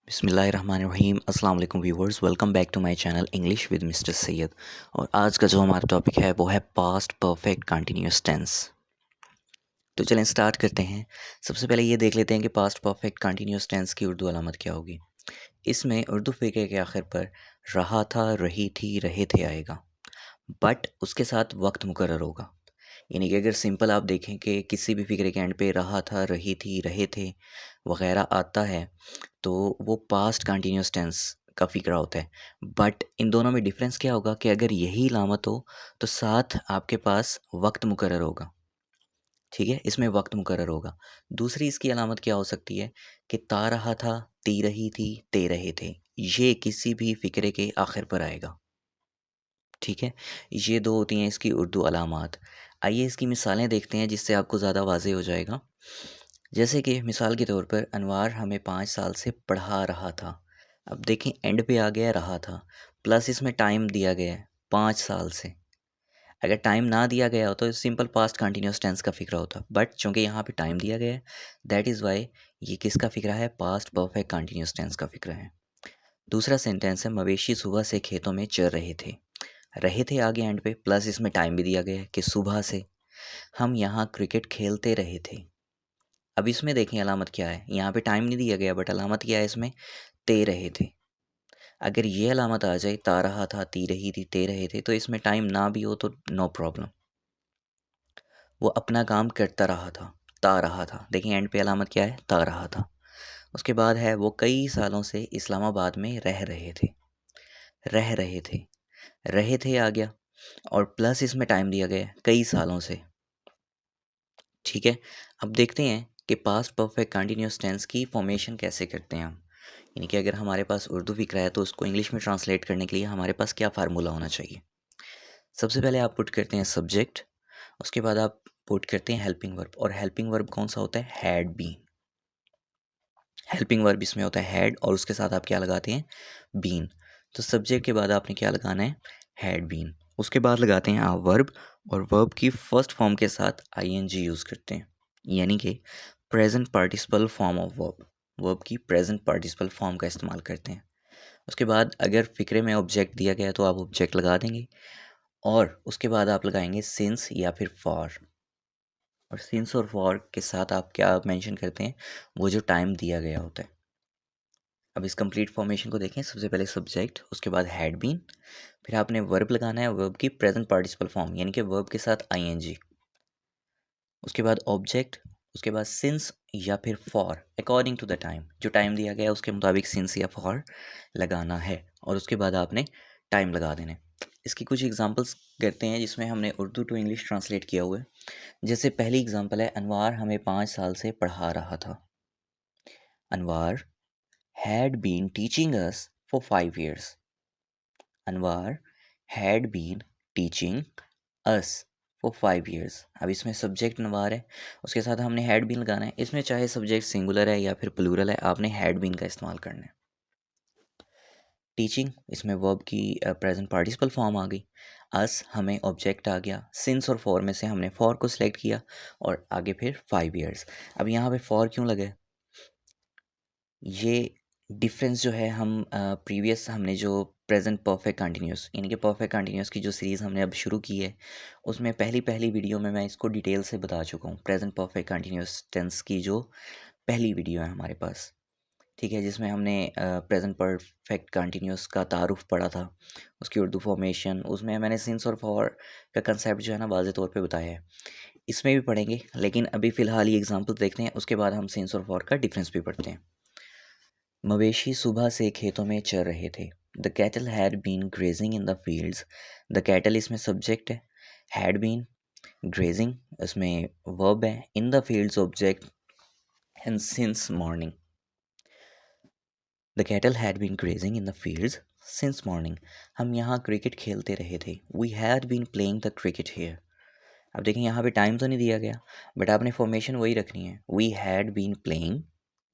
बिस्मिल्लाहिर्रहमानिर्रहीम अस्सलाम वालेकुम viewers, welcome back to my channel English with mister Syed. और आज का जो हमारा टॉपिक है वो है पास्ट परफेक्ट कंटिन्यूअस टेंस। तो चलें स्टार्ट करते हैं। सबसे पहले ये देख लेते हैं कि पास्ट परफेक्ट कंटिन्यूअस टेंस की उर्दू अलामत क्या होगी। इसमें उर्दू फ़िक्रे के आखिर पर रहा था, रही थी, रहे थे आएगा, बट उसके साथ वक्त मुकर्रर होगा। यानी कि अगर सिंपल आप देखें कि किसी भी फ़िक्रे के एंड पे रहा था, रही थी, रहे थे वगैरह आता है तो वो पास्ट कंटिन्यूअस टेंस का फ़िक्रा होता है। बट इन दोनों में डिफ़रेंस क्या होगा कि अगर यही अलामत हो तो साथ आपके पास वक्त मुकर्रर होगा। ठीक है, इसमें वक्त मुकर्रर होगा। दूसरी इसकी अलामत क्या हो सकती है कि ता रहा था, ती रही थी, ते रहे थे। ये किसी भी फ़िक्रे के आखिर पर आएगा। ठीक है, ये दो होती हैं इसकी उर्दू अलामात। आइए इसकी मिसालें देखते हैं जिससे आपको ज़्यादा वाज़ेह हो जाएगा। जैसे कि मिसाल के तौर पर अनवार हमें 5 साल से पढ़ा रहा था। अब देखें एंड पे आ गया रहा था, प्लस इसमें टाइम दिया गया है 5 साल से। अगर टाइम ना दिया गया हो तो सिंपल पास्ट कंटिन्यूअस टेंस का फ़िक्रा होता। बट चूँकि यहाँ पे टाइम दिया गया है, दैट इज़ व्हाई ये किसका फ़िक्रा है? पास्ट परफेक्ट कंटिन्यूअस टेंस का फ़िक्रा है। दूसरा सेंटेंस है मवेशी सुबह से खेतों में चर रहे थे आगे एंड पे, प्लस इसमें टाइम भी दिया गया है कि सुबह से। हम यहाँ क्रिकेट खेलते रहे थे। अब इसमें देखें अलामत क्या है, यहाँ पे टाइम नहीं दिया गया बट अलामत क्या है इसमें? ते रहे थे। अगर ये अलामत आ जाए ता रहा था, ती रही थी, ते रहे थे, तो इसमें टाइम ना भी हो तो नो प्रॉब्लम। वो अपना काम करता रहा था, ता रहा था। देखिए एंड पे अलामत क्या है? ता रहा था। उसके बाद है वो कई सालों से इस्लामाबाद में रह रहे थे। रहे थे आ गया और प्लस इसमें टाइम दिया गया है कई सालों से। ठीक है, अब देखते हैं कि पास्ट परफेक्ट कंटिन्यूअस टेंस की फॉर्मेशन कैसे करते हैं हम। यानी कि अगर हमारे पास उर्दू फ़िक्रा है तो उसको इंग्लिश में ट्रांसलेट करने के लिए हमारे पास क्या फ़ार्मूला होना चाहिए। सबसे पहले आप पुट करते हैं सब्जेक्ट, उसके बाद आप पुट करते हैं हेल्पिंग वर्ब। और हेल्पिंग वर्ब कौन सा होता है? Had been. हेल्पिंग वर्ब इसमें होता है हैड और उसके साथ आप क्या लगाते हैं? बीन। तो सब्जेक्ट के बाद आपने क्या लगाना है? Had been. उसके बाद लगाते हैं आप वर्ब और वर्ब की फर्स्ट फॉर्म के साथ आईएनजी यूज़ करते हैं, यानी कि present participle form of verb. Verb की प्रेजेंट पार्टिसिपल फॉर्म का इस्तेमाल करते हैं। उसके बाद अगर फ़िक्रे में ऑब्जेक्ट दिया गया है तो आप ऑब्जेक्ट लगा देंगे और उसके बाद आप लगाएंगे सिंस या फिर फॉर। और सिंस और फॉर के साथ आप क्या मेंशन करते हैं? वो जो टाइम दिया गया होता है। अब इस कंप्लीट फॉर्मेशन को देखें। सबसे पहले सब्जेक्ट, उसके बाद हैड बीन, फिर आपने वर्ब लगाना है, वर्ब की प्रेजेंट पार्टिसिपल फॉर्म यानी कि वर्ब के साथ आईएनजी, उसके बाद ऑब्जेक्ट, उसके बाद सिंस या फिर for according to the time. जो टाइम दिया गया है उसके मुताबिक सिंस या फॉर लगाना है और उसके बाद आपने टाइम लगा देना है। इसकी कुछ एग्जांपल्स करते हैं जिसमें हमने उर्दू टू इंग्लिश ट्रांसलेट किया हुआ है। जैसे पहली एग्जांपल है अनवार हमें 5 साल से पढ़ा रहा था। अनवार had been teaching us for 5 years. Anwar had been teaching us for 5 years. अब इसमें सब्जेक्ट अनवार है, उसके साथ हमने had been लगाना है। इसमें चाहे सब्जेक्ट सिंगुलर है या फिर प्लूरल है, आपने had been का इस्तेमाल करना है। टीचिंग, इसमें वर्ब की प्रेजेंट पार्टिसिपल फॉर्म आ गई। अस हमें ऑब्जेक्ट आ गया। सिंस और फॉर में से हमने फॉर को सिलेक्ट किया और आगे फिर 5 ईयर्स। अब यहाँ पे फॉर क्यों लगे? ये डिफरेंस जो है हम प्रीवियस हमने जो प्रेजेंट परफेक्ट कंटिन्यूअस यानी कि परफेक्ट कंटिन्यूअस की जो सीरीज़ हमने अब शुरू की है उसमें पहली पहली वीडियो में मैं इसको डिटेल से बता चुका हूँ। प्रेजेंट परफेक्ट कंटिन्यूअस टेंस की जो पहली वीडियो है हमारे पास, ठीक है, जिसमें हमने प्रेजेंट परफेक्ट कंटिन्यूअस का तारुफ पढ़ा था, उसकी उर्दू फॉर्मेशन, उसमें मैंने सिंस और फॉर का कंसेप्ट जो है ना वाज़े तौर पे बताया है। इसमें भी पढ़ेंगे लेकिन अभी फ़िलहाल ये एग्जांपल देखते हैं, उसके बाद हम सिंस और फॉर का डिफरेंस भी पढ़ते हैं। मवेशी सुबह से खेतों में चर रहे थे। The cattle had been grazing in the fields. The cattle इसमें सब्जेक्ट है, हैड बीन, ग्रेजिंग इसमें वर्ब है, in the fields object and since morning. The cattle had been grazing in the fields since morning. हम यहाँ cricket खेलते रहे थे। We had been playing the cricket here. अब देखें यहाँ पे टाइम तो नहीं दिया गया बट आपने फॉर्मेशन वही रखनी है। We had been playing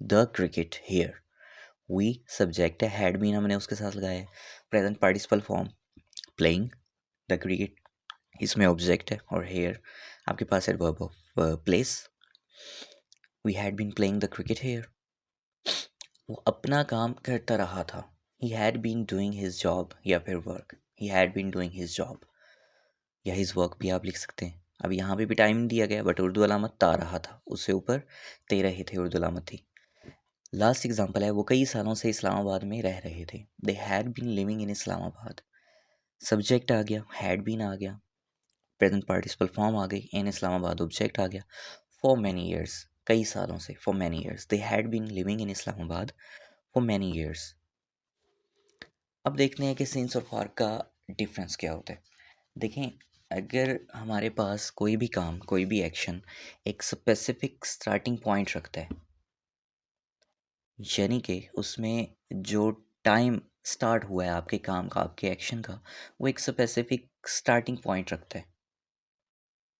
the cricket here. We subject है, हैड बीन हमने उसके साथ लगाया है, present participle form playing the cricket, इसमें ऑब्जेक्ट है और हेयर आपके पास है verb of place. We had been playing the cricket here. वो अपना काम करता रहा था। He had been doing his job या फिर work, he had been doing his job या हिज वर्क भी आप लिख सकते हैं। अब यहाँ पे भी टाइम दिया गया बट उर्दू अलामत ता रहा था, उससे ऊपर ते रहे थे, उर्दू अलामत थी। लास्ट एग्जाम्पल है, वो कई सालों से इस्लामाबाद में रह रहे थे। They had been living in Islamabad. Subject आ गया, हैड बीन आ गया, प्रेजेंट पार्टिसिपल फॉर्म आ गई, इन इस्लामाबाद ऑब्जेक्ट आ गया। फॉर मैनी ईयर्स, कई सालों से, for many years they had been living in Islamabad for many years. अब देखते हैं कि सिंस और फॉर का डिफरेंस क्या होता है। देखें, अगर हमारे पास कोई भी काम, कोई भी एक्शन एक स्पेसिफिक स्टार्टिंग पॉइंट रखता है, यानी कि उसमें जो टाइम स्टार्ट हुआ है आपके काम का, आपके एक्शन का, वो एक स्पेसिफिक स्टार्टिंग पॉइंट रखता है।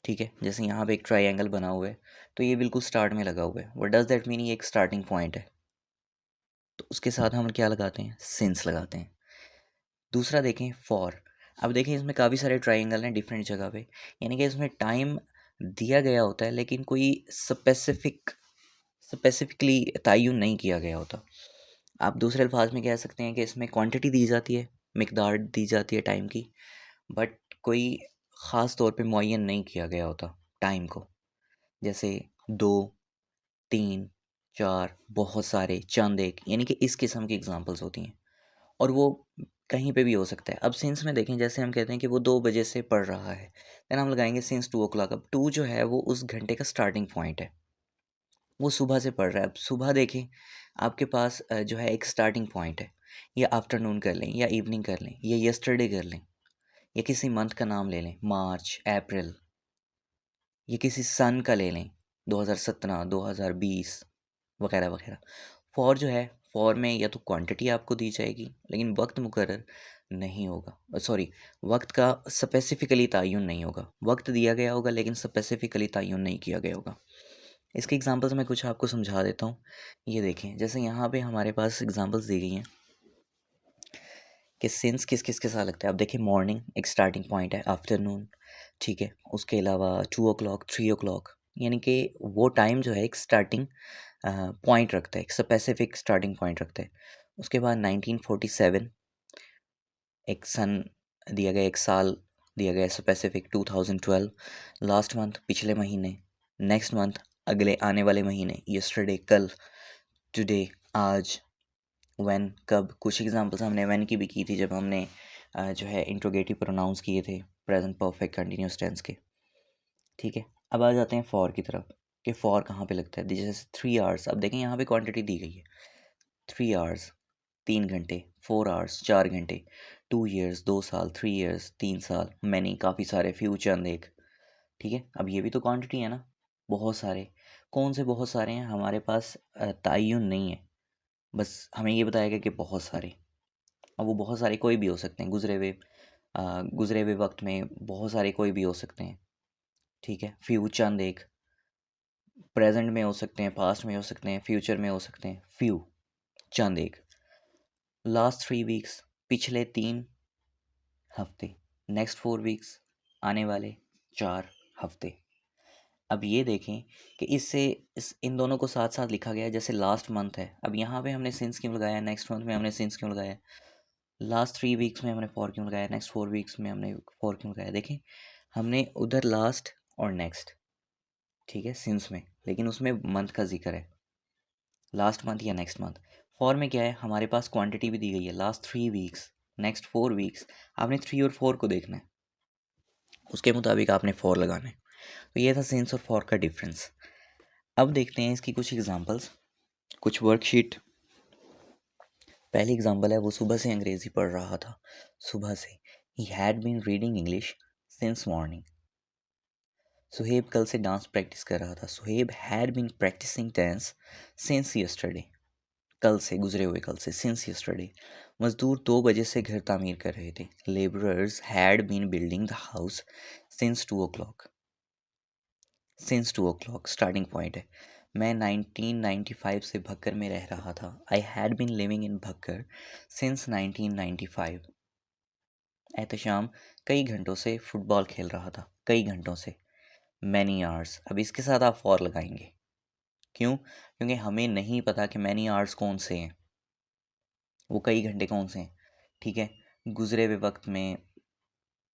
ठीक है, जैसे यहाँ पे एक ट्रायंगल बना हुआ है, तो ये बिल्कुल स्टार्ट में लगा हुआ है। What does that mean? ये एक स्टार्टिंग पॉइंट है, तो उसके साथ हम क्या लगाते हैं? सिंस लगाते हैं। दूसरा देखें, फॉर। अब देखें, इसमें काफ़ी सारे ट्रायंगल हैं डिफरेंट जगह पे, यानी कि इसमें टाइम दिया गया होता है लेकिन कोई स्पेसिफिकली तयन नहीं किया गया होता। आप दूसरे अल्फाज में कह सकते हैं कि इसमें क्वांटिटी दी जाती है, मिकदार दी जाती है टाइम की, बट कोई ख़ास तौर पे मुअय्यन नहीं किया गया होता टाइम को। जैसे 2, 3, 4, बहुत सारे, चंद एक, यानी कि इस किस्म की एग्जांपल्स होती हैं, और वो कहीं पे भी हो सकता है। अब सिंस में देखें, जैसे हम कहते हैं कि वो 2 बजे से पढ़ रहा है, देन हम लगाएंगे सिंस 2 o'clock। अब 2 जो है वो उस घंटे का स्टार्टिंग पॉइंट है, वो सुबह से पढ़ रहा है। अब सुबह देखें, आपके पास जो है एक स्टार्टिंग पॉइंट है। या आफ्टरनून कर लें, या इवनिंग कर लें, या यस्टरडे कर लें, या किसी मंथ का नाम ले लें, मार्च, अप्रैल, या किसी सन का ले लें, 2017, 2020 वगैरह वगैरह। फॉर जो है, फॉर में या तो क्वांटिटी आपको दी जाएगी लेकिन वक्त मुकर्रर नहीं होगा, सॉरी, वक्त का स्पेसिफिकली तयन नहीं होगा। वक्त दिया गया होगा लेकिन स्पेसिफिकली तयन नहीं किया गया होगा। इसके एग्जांपल्स मैं कुछ आपको समझा देता हूँ। ये देखें, जैसे यहाँ पे हमारे पास एग्जांपल्स दी गई हैं कि सिंस किस किस के साथ लगता है। अब देखिए, मॉर्निंग एक स्टार्टिंग पॉइंट है, आफ्टरनून, ठीक है, उसके अलावा 2 o'clock, 3 o'clock, यानी कि वो टाइम जो है एक स्टार्टिंग पॉइंट रखता है, एक स्पेसिफिक स्टार्टिंग पॉइंट रखता है। उसके बाद 1947 एक सन दिया गया, एक साल दिया गया स्पेसिफिक। 2012 लास्ट मंथ, पिछले महीने। नेक्स्ट मंथ, अगले आने वाले महीने। यस्टरडे कल, टुडे आज, व्हेन कब। कुछ एग्जांपल्स हमने व्हेन की भी की थी जब हमने जो है इंट्रोगेटिव प्रोनाउंस किए थे प्रेजेंट परफेक्ट कंटिन्यूस टेंस के। ठीक है, अब आ जाते हैं फॉर की तरफ कि फॉर कहाँ पे लगता है। जैसे 3 आवर्स, अब देखें यहाँ पे क्वांटिटी दी गई है, 3 आवर्स 3 घंटे, 4 आवर्स 4 घंटे, 2 ईयर्स 2 साल, 3 ईयर्स 3 साल, मैनी काफ़ी सारे, फ्यूचर चंद एक। ठीक है, अब ये भी तो क्वांटिटी है ना, बहुत सारे। कौन से बहुत सारे हैं हमारे पास? तयन नहीं है, बस हमें ये बताया गया कि बहुत सारे। अब वो बहुत सारे कोई भी हो सकते हैं, गुजरे हुए वक्त में बहुत सारे कोई भी हो सकते हैं। ठीक है, फ्यू चंद एक, प्रेजेंट में हो सकते हैं, पास्ट में हो सकते हैं, फ्यूचर में हो सकते हैं, फ्यू चंद एक। लास्ट 3 वीक्स, पिछले 3 हफ्ते। नेक्स्ट 4 वीक्स, आने वाले 4 हफ्ते। अब ये देखें कि इन दोनों को साथ साथ लिखा गया है। जैसे लास्ट मंथ है, अब यहाँ पे हमने सिंस क्यों लगाया, नेक्स्ट मंथ में हमने सिंस क्यों लगाया, लास्ट 3 वीक्स में हमने फॉर क्यों लगाया, नेक्स्ट 4 वीक्स में हमने फॉर क्यों लगाया। देखें, हमने उधर लास्ट और नेक्स्ट, ठीक है, सिंस में, लेकिन उसमें मंथ का जिक्र है, लास्ट मंथ या नेक्स्ट मंथ। फॉर में क्या है, हमारे पास क्वांटिटी भी दी गई है, लास्ट 3 वीक्स, नेक्स्ट 4 वीक्स। आपने 3 और 4 को देखना है, उसके मुताबिक आपने फॉर लगाना है। तो ये था सिंस और फॉर का डिफरेंस। अब देखते हैं इसकी कुछ एग्जांपल्स, कुछ वर्कशीट। पहली एग्जांपल है, वो सुबह से अंग्रेज़ी पढ़ रहा था, सुबह से। He had been reading English since morning. Suhaib कल से डांस प्रैक्टिस कर रहा था। Suhaib had been practising dance since yesterday. कल से, गुजरे हुए कल से, सिंस यस्टरडे। मजदूर 2 बजे से घर तामीर कर रहे थे। Labourers had been building the house since 2 o'clock। Since 2 o'clock starting point है। मैं 1995 से भक्कर में रह रहा था। I had been living in Bhakkar since 1995। Ehtesham कई घंटों से फुटबॉल खेल रहा था, कई घंटों से, मैनी आवर्स। अब इसके साथ आप फॉर लगाएंगे, क्यों? क्योंकि हमें नहीं पता कि मैनी आवर्स कौन से हैं, वो कई घंटे कौन से हैं। ठीक है, गुजरे हुए वक्त में,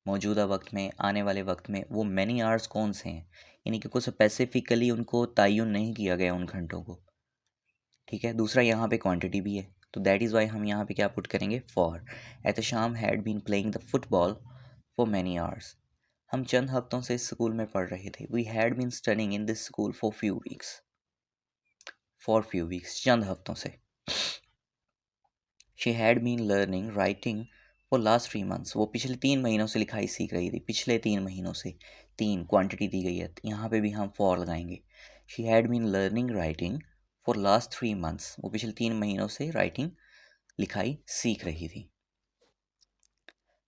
मौजूदा वक्त में, आने वाले वक्त में वो मैनी आवर्स कौन से हैं, यानी कि कुछ स्पेसिफिकली उनको तयन नहीं किया गया उन घंटों को। ठीक है, दूसरा यहाँ पे क्वांटिटी भी है, तो दैट इज़ वाई हम यहाँ पे क्या पुट करेंगे, for. Ehtesham had been playing the football for many hours. हम चंद हफ्तों से इस स्कूल में पढ़ रहे थे। We had been studying in this school for few weeks. For few weeks, चंद हफ्तों से। She had been learning writing for last 3 months. वो पिछले 3 महीनों से लिखाई सीख रही थी, पिछले 3 महीनों से। 3 क्वांटिटी दी गई है, यहाँ पे भी हम फॉर लगाएंगे। She had been learning writing for last 3 months. वो पिछले 3 महीनों से राइटिंग, लिखाई सीख रही थी।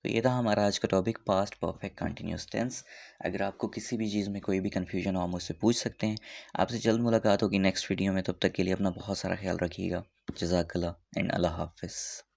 तो ये था हमारा आज का topic, past perfect continuous tense. अगर आपको किसी भी चीज़ में कोई भी कन्फ्यूजन हो, आप मुझसे पूछ सकते हैं। आपसे जल्द मुलाकात होगी नेक्स्ट वीडियो में, तब तक के लिए अपना बहुत सारा ख्याल रखिएगा। जज़ाकल्लाह एंड अल्लाह हाफ़िज़।